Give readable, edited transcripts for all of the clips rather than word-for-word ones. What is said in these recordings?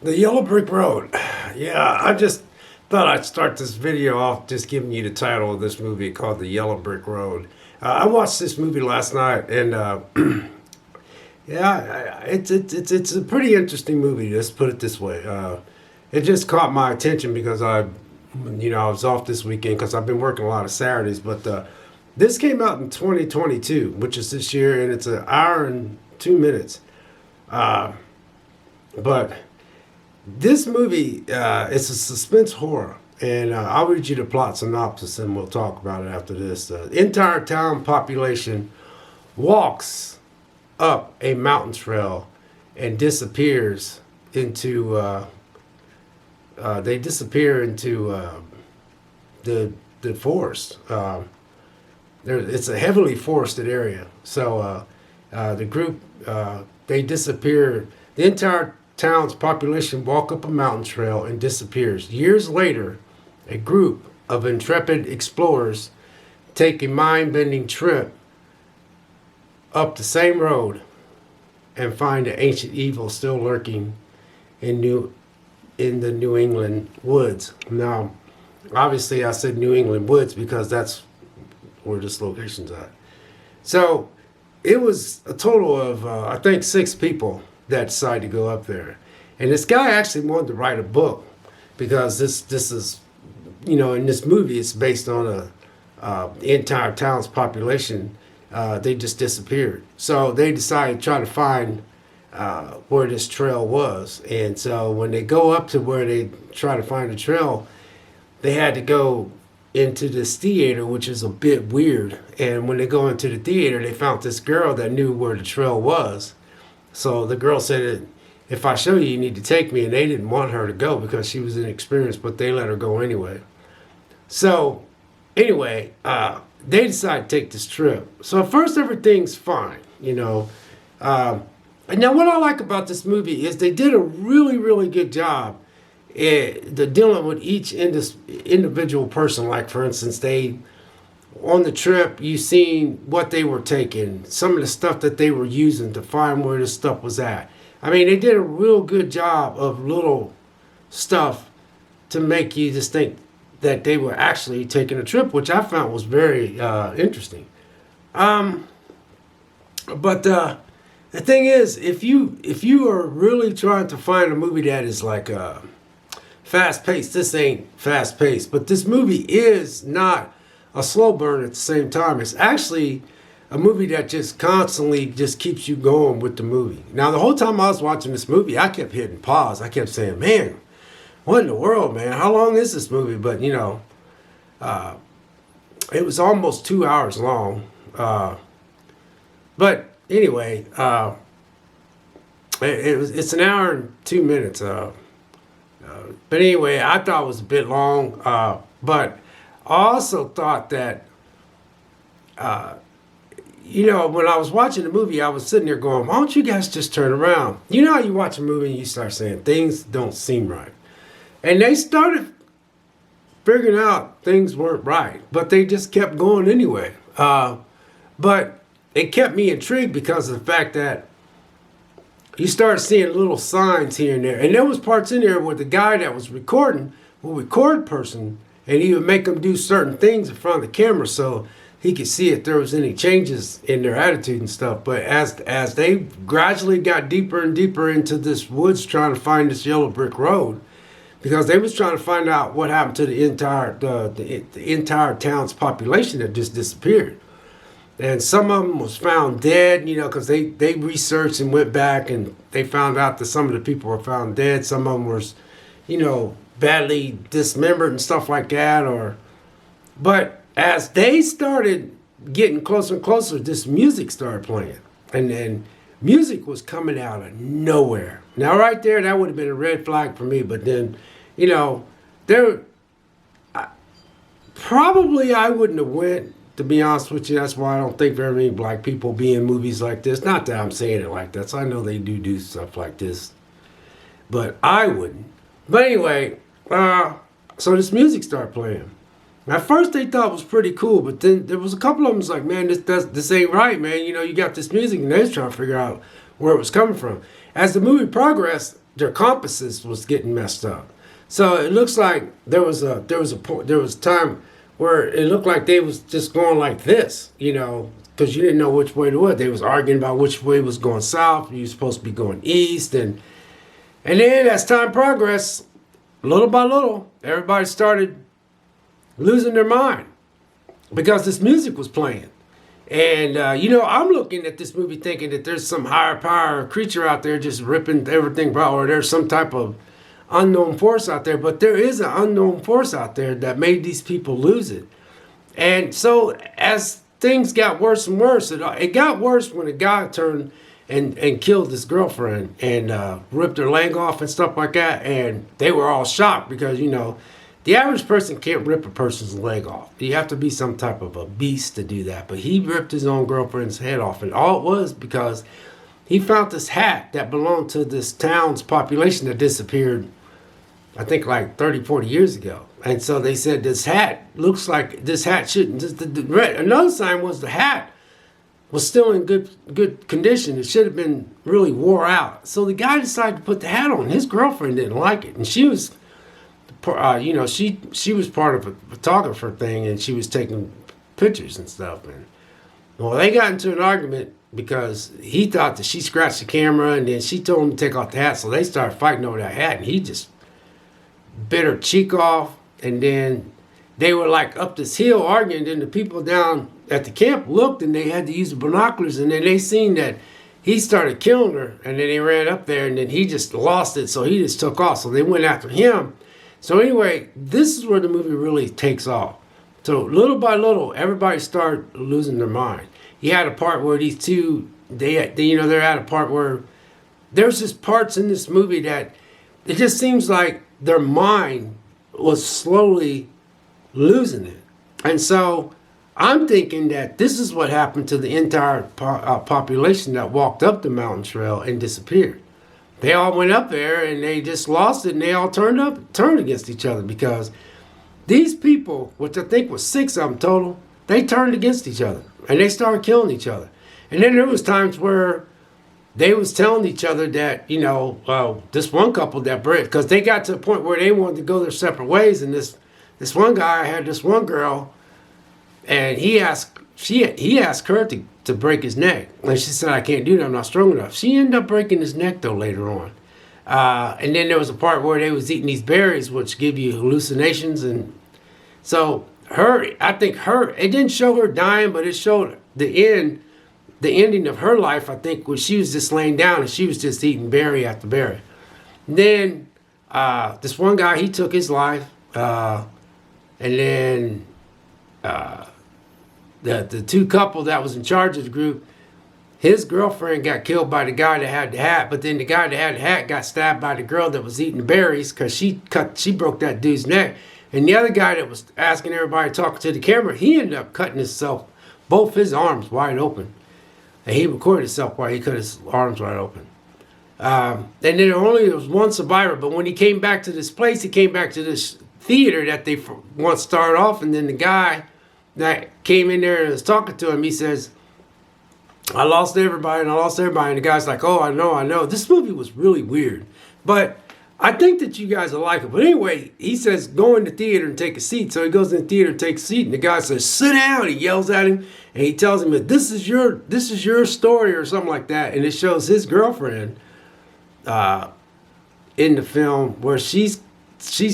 The Yellow Brick Road. Yeah, I just thought I'd start this video off just giving you the title of this movie called The Yellow Brick Road. I watched this movie last night, and yeah, it's a pretty interesting movie. Let's put it this way. It just caught my attention because I was off this weekend because I've been working a lot of Saturdays. But this came out in 2022, which is this year, and it's an hour and 2 minutes. But this movie it's a suspense horror, and I'll read you the plot synopsis, and we'll talk about it after this. The entire town population walks up a mountain trail and disappears into. They disappear into the forest. It's a heavily forested area, so the group they disappear. The entire town's population walk up a mountain trail and disappears. Years later, a group of intrepid explorers take a mind-bending trip up the same road and find an ancient evil still lurking in the New England woods. Now, obviously I said New England woods because that's where this location's at. So it was a total of I think 6 people that decided to go up there. And this guy actually wanted to write a book because this is, in this movie it's based on the entire town's population. They just disappeared. So they decided to try to find where this trail was. And so when they go up to where they try to find the trail, they had to go into this theater, which is a bit weird. And when they go into the theater, they found this girl that knew where the trail was. So the girl said, if I show you, you need to take me. And they didn't want her to go because she was inexperienced, but they let her go anyway. So anyway, they decided to take this trip. So at first everything's fine, And now what I like about this movie is they did a really, really good job at dealing with each individual person. Like, for instance, on the trip, you seen what they were taking, some of the stuff that they were using to find where this stuff was at. I mean, they did a real good job of little stuff to make you just think that they were actually taking a trip, which I found was very interesting. But the thing is, if you are really trying to find a movie that is like fast-paced, this ain't fast-paced. But this movie is not a slow burn at the same time. It's actually a movie that just constantly just keeps you going with the movie. Now, the whole time I was watching this movie, I kept hitting pause. I kept saying, man, what in the world, man? How long is this movie? But, it was almost 2 hours long. But anyway, it's an hour and 2 minutes. But anyway, I thought it was a bit long. But I also thought that, when I was watching the movie, I was sitting there going, why don't you guys just turn around? You know how you watch a movie and you start saying things don't seem right. And they started figuring out things weren't right, but they just kept going anyway. But it kept me intrigued because of the fact that you started seeing little signs here and there. And there was parts in there where the guy that was recording would record a person, and he would make them do certain things in front of the camera so he could see if there was any changes in their attitude and stuff. But as they gradually got deeper and deeper into this woods trying to find this yellow brick road, because they was trying to find out what happened to the entire town's population that just disappeared. And some of them was found dead, because they researched and went back and they found out that some of the people were found dead. Some of them was, badly dismembered and stuff like that. But as they started getting closer and closer, this music started playing. And then music was coming out of nowhere. Now, right there, that would have been a red flag for me. But then, probably I wouldn't have went, to be honest with you. That's why I don't think very many black people be in movies like this. Not that I'm saying it like that. So I know they do stuff like this. But I wouldn't. But anyway, so this music started playing. At first they thought it was pretty cool, but then there was a couple of them was like, man, this ain't right, man. You got this music, and they was trying to figure out where it was coming from. As the movie progressed, their compasses was getting messed up. So it looks like there was a time where it looked like they was just going like this, because you didn't know which way to what. They was arguing about which way was going south. You were supposed to be going east, and then as time progressed, little by little, everybody started losing their mind because this music was playing. And, I'm looking at this movie thinking that there's some higher power creature out there just ripping everything apart, or there's some type of unknown force out there. But there is an unknown force out there that made these people lose it. And so as things got worse and worse, it got worse when a guy turned and killed his girlfriend and ripped her leg off and stuff like that. And they were all shocked because, the average person can't rip a person's leg off. You have to be some type of a beast to do that. But he ripped his own girlfriend's head off. And all it was because he found this hat that belonged to this town's population that disappeared, I think, like 30, 40 years ago. And so they said, this hat looks like this hat shouldn't. Another sign was the hat was still in good condition. It should have been really wore out. So the guy decided to put the hat on. His girlfriend didn't like it. And she was... she was part of a photographer thing, and she was taking pictures and stuff. And well, they got into an argument because he thought that she scratched the camera, and then she told him to take off the hat. So they started fighting over that hat, and he just bit her cheek off. And then they were like up this hill arguing. Then the people down at the camp looked, and they had to use the binoculars, and then they seen that he started killing her, and then they ran up there, and then he just lost it, so he just took off. So they went after him. So anyway, this is where the movie really takes off. So little by little, everybody started losing their mind. He had a part where these two, they're at a part where there's just parts in this movie that it just seems like their mind was slowly losing it. And so I'm thinking that this is what happened to the entire population that walked up the mountain trail and disappeared. They all went up there and they just lost it, and they all turned against each other because these people, which I think was 6 of them total, they turned against each other and they started killing each other. And then there was times where they was telling each other that, this one couple that because they got to a point where they wanted to go their separate ways, and this one guy had this one girl, and he asked her to break his neck. And she said, I can't do that, I'm not strong enough. She ended up breaking his neck, though, later on. And then there was a part where they was eating these berries, which give you hallucinations. And so it didn't show her dying, but it showed the ending of her life, I think, when she was just laying down and she was just eating berry after berry. And then this one guy, he took his life. And then... the two couple that was in charge of the group, his girlfriend got killed by the guy that had the hat, but then the guy that had the hat got stabbed by the girl that was eating the berries because she broke that dude's neck. And the other guy that was asking everybody, talking to the camera, he ended up cutting himself, both his arms wide open. And he recorded himself while he cut his arms wide open. And then there was one survivor, but when he came back to this place, he came back to this theater that they once started off, and then the guy that came in there and was talking to him, he says, I lost everybody. And the guy's like, oh, I know. This movie was really weird. But I think that you guys will like it. But anyway, he says, go in the theater and take a seat. So he goes in the theater and takes a seat. And the guy says, sit down. He yells at him. And he tells him that this is your story or something like that. And it shows his girlfriend in the film where she's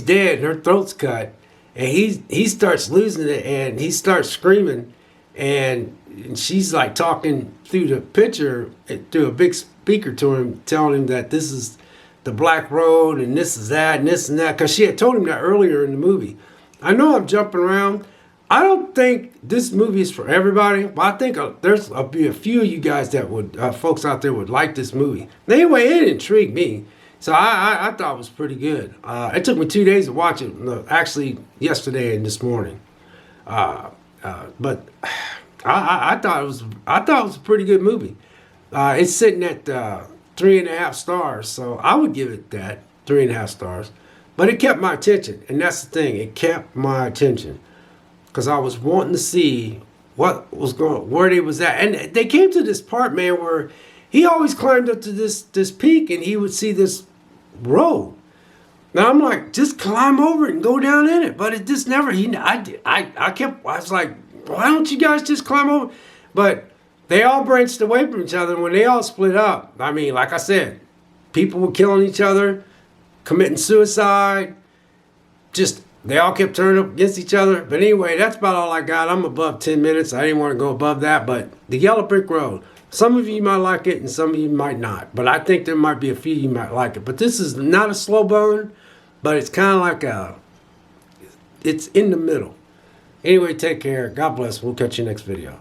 dead and her throat's cut. And he starts losing it, and he starts screaming, and she's like talking through the picture, through a big speaker to him, telling him that this is the Black Road, and this is that, and this and that, because she had told him that earlier in the movie. I know I'm jumping around. I don't think this movie is for everybody, but I think there's be a few of you guys that would, folks out there would like this movie. Anyway, it intrigued me. So I thought it was pretty good. It took me 2 days to watch it. Actually, yesterday and this morning. But I thought it was a pretty good movie. It's sitting at 3.5 stars, so I would give it that 3.5 stars. But it kept my attention, and that's the thing. It kept my attention because I was wanting to see what was where they was at, and they came to this part, man, where he always climbed up to this peak, and he would see this road. Now I'm like, just climb over it and go down in it. But it just never, I was like, why don't you guys just climb over? But they all branched away from each other. And when they all split up, I mean, like I said, people were killing each other, committing suicide. Just, they all kept turning up against each other. But anyway, that's about all I got. I'm above 10 minutes. I didn't want to go above that. But the Yellow Brick Road, some of you might like it and some of you might not. But I think there might be a few you might like it. But this is not a slow burn, but it's kind of like it's in the middle. Anyway, take care. God bless. We'll catch you next video.